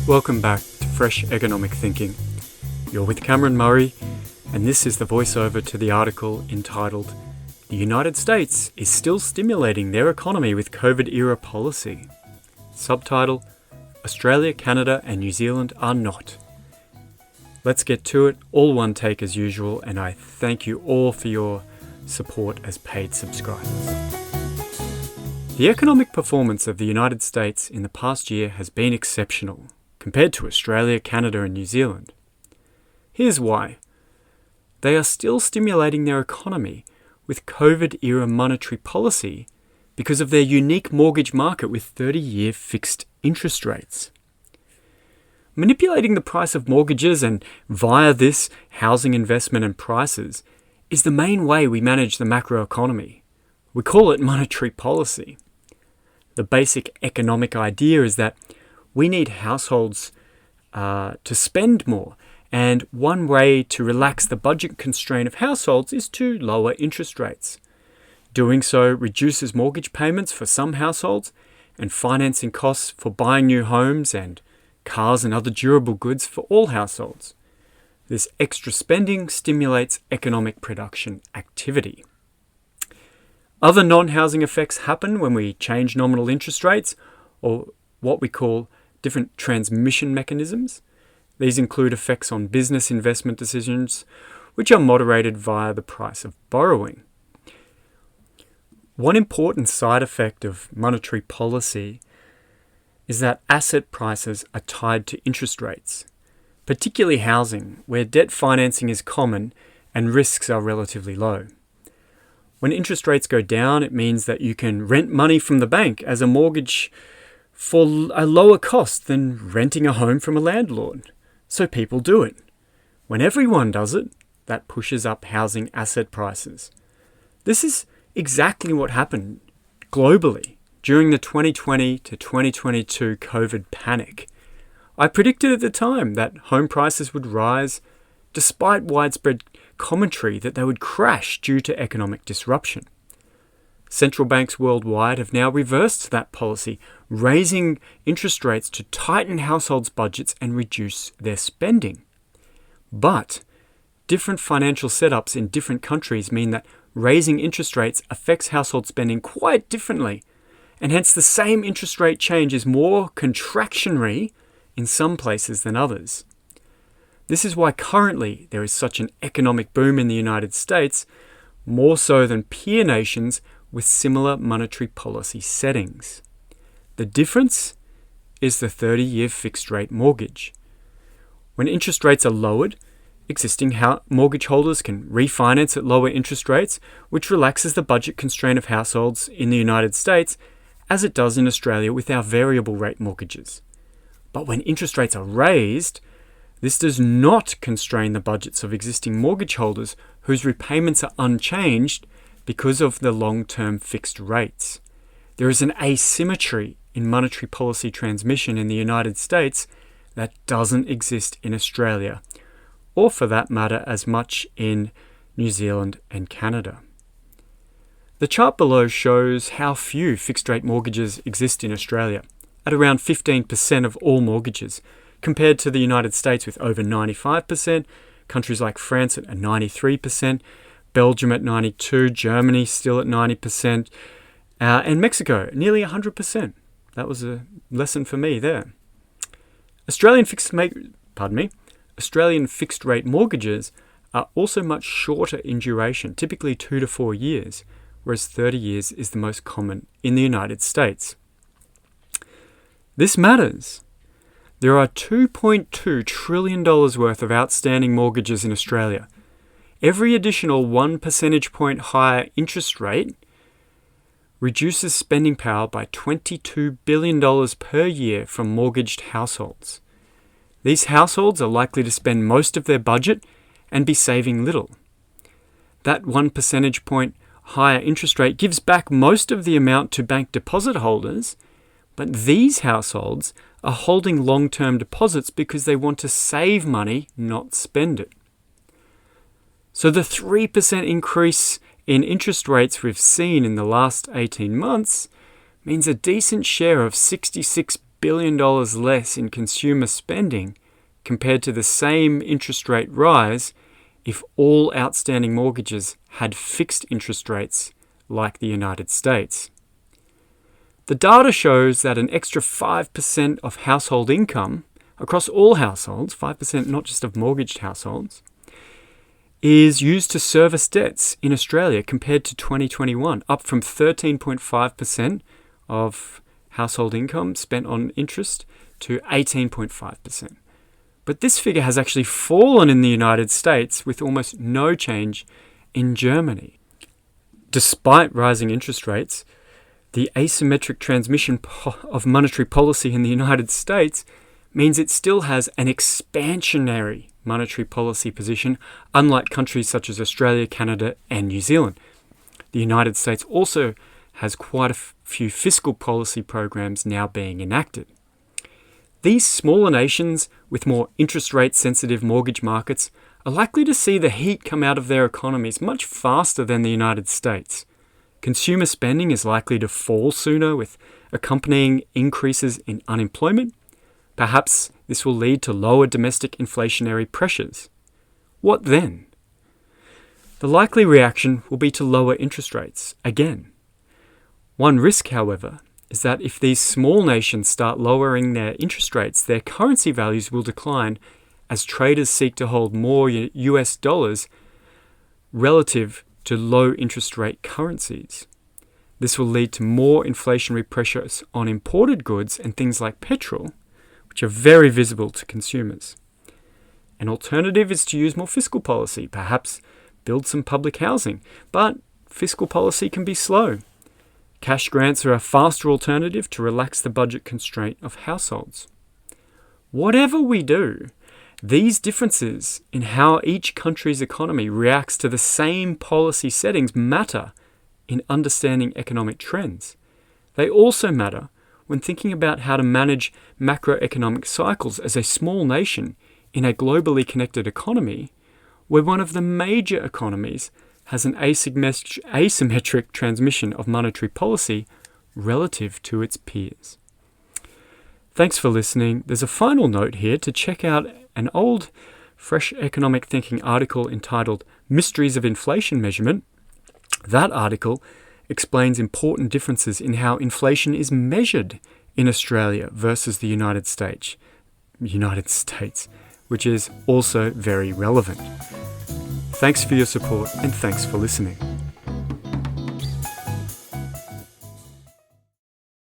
Welcome back to Fresh Economic Thinking. You're with Cameron Murray, and this is the voiceover to the article entitled, "The United States is still stimulating their economy with COVID-era policy." Subtitle, "Australia, Canada and New Zealand are not." Let's get to it, all one take as usual, and I thank you all for your support as paid subscribers. The economic performance of the United States in the past year has been exceptional, compared to Australia, Canada and New Zealand. Here's why. They are still stimulating their economy with COVID-era monetary policy because of their unique mortgage market with 30-year fixed interest rates. Manipulating the price of mortgages and via this housing investment and prices is the main way we manage the macroeconomy. We call it monetary policy. The basic economic idea is that we need households to spend more, and one way to relax the budget constraint of households is to lower interest rates. Doing so reduces mortgage payments for some households and financing costs for buying new homes and cars and other durable goods for all households. This extra spending stimulates economic production activity. Other non-housing effects happen when we change nominal interest rates, or what we call different transmission mechanisms. These include effects on business investment decisions, which are moderated via the price of borrowing. One important side effect of monetary policy is that asset prices are tied to interest rates, particularly housing, where debt financing is common and risks are relatively low. When interest rates go down, it means that you can rent money from the bank as a mortgage for a lower cost than renting a home from a landlord. So people do it. When everyone does it, that pushes up housing asset prices. This is exactly what happened globally during the 2020 to 2022 COVID panic. I predicted at the time that home prices would rise despite widespread commentary that they would crash due to economic disruption. Central banks worldwide have now reversed that policy, raising interest rates to tighten households' budgets and reduce their spending. But different financial setups in different countries mean that raising interest rates affects household spending quite differently, and hence the same interest rate change is more contractionary in some places than others. This is why currently there is such an economic boom in the United States, more so than peer nations with similar monetary policy settings. The difference is the 30-year fixed rate mortgage. When interest rates are lowered, existing mortgage holders can refinance at lower interest rates, which relaxes the budget constraint of households in the United States, as it does in Australia with our variable rate mortgages. But when interest rates are raised, this does not constrain the budgets of existing mortgage holders whose repayments are unchanged because of the long-term fixed rates. There is an asymmetry in monetary policy transmission in the United States that doesn't exist in Australia, or for that matter as much in New Zealand and Canada. The chart below shows how few fixed-rate mortgages exist in Australia, at around 15% of all mortgages, compared to the United States with over 95%, countries like France at 93%, Belgium at 92%, Germany still at 90%, and Mexico nearly 100%. That was a lesson for me there. Australian fixed rate mortgages are also much shorter in duration, typically 2 to 4 years, whereas 30 years is the most common in the United States. This matters. There are $2.2 trillion worth of outstanding mortgages in Australia. Every additional 1 percentage point higher interest rate reduces spending power by $22 billion per year from mortgaged households. These households are likely to spend most of their budget and be saving little. That 1 percentage point higher interest rate gives back most of the amount to bank deposit holders, but these households are holding long-term deposits because they want to save money, not spend it. So the 3% increase in interest rates we've seen in the last 18 months means a decent share of $66 billion less in consumer spending compared to the same interest rate rise if all outstanding mortgages had fixed interest rates like the United States. The data shows that an extra 5% of household income across all households, 5% not just of mortgaged households, is used to service debts in Australia compared to 2021, up from 13.5% of household income spent on interest to 18.5%. But this figure has actually fallen in the United States with almost no change in Germany. Despite rising interest rates, the asymmetric transmission of monetary policy in the United States means it still has an expansionary monetary policy position, unlike countries such as Australia, Canada, and New Zealand. The United States also has quite a few fiscal policy programs now being enacted. These smaller nations with more interest rate sensitive mortgage markets are likely to see the heat come out of their economies much faster than the United States. Consumer spending is likely to fall sooner with accompanying increases in unemployment. Perhaps this will lead to lower domestic inflationary pressures. What then? The likely reaction will be to lower interest rates again. One risk, however, is that if these small nations start lowering their interest rates, their currency values will decline as traders seek to hold more US dollars relative to low interest rate currencies. This will lead to more inflationary pressures on imported goods and things like petrol, which are very visible to consumers. An alternative is to use more fiscal policy, perhaps build some public housing, but fiscal policy can be slow. Cash grants are a faster alternative to relax the budget constraint of households. Whatever we do, these differences in how each country's economy reacts to the same policy settings matter in understanding economic trends. They also matter when thinking about how to manage macroeconomic cycles as a small nation in a globally connected economy, where one of the major economies has an asymmetric transmission of monetary policy relative to its peers. Thanks for listening. There's a final note here to check out an old Fresh Economic Thinking article entitled Mysteries of Inflation Measurement. That article explains important differences in how inflation is measured in Australia versus the United States, which is also very relevant. Thanks for your support and thanks for listening.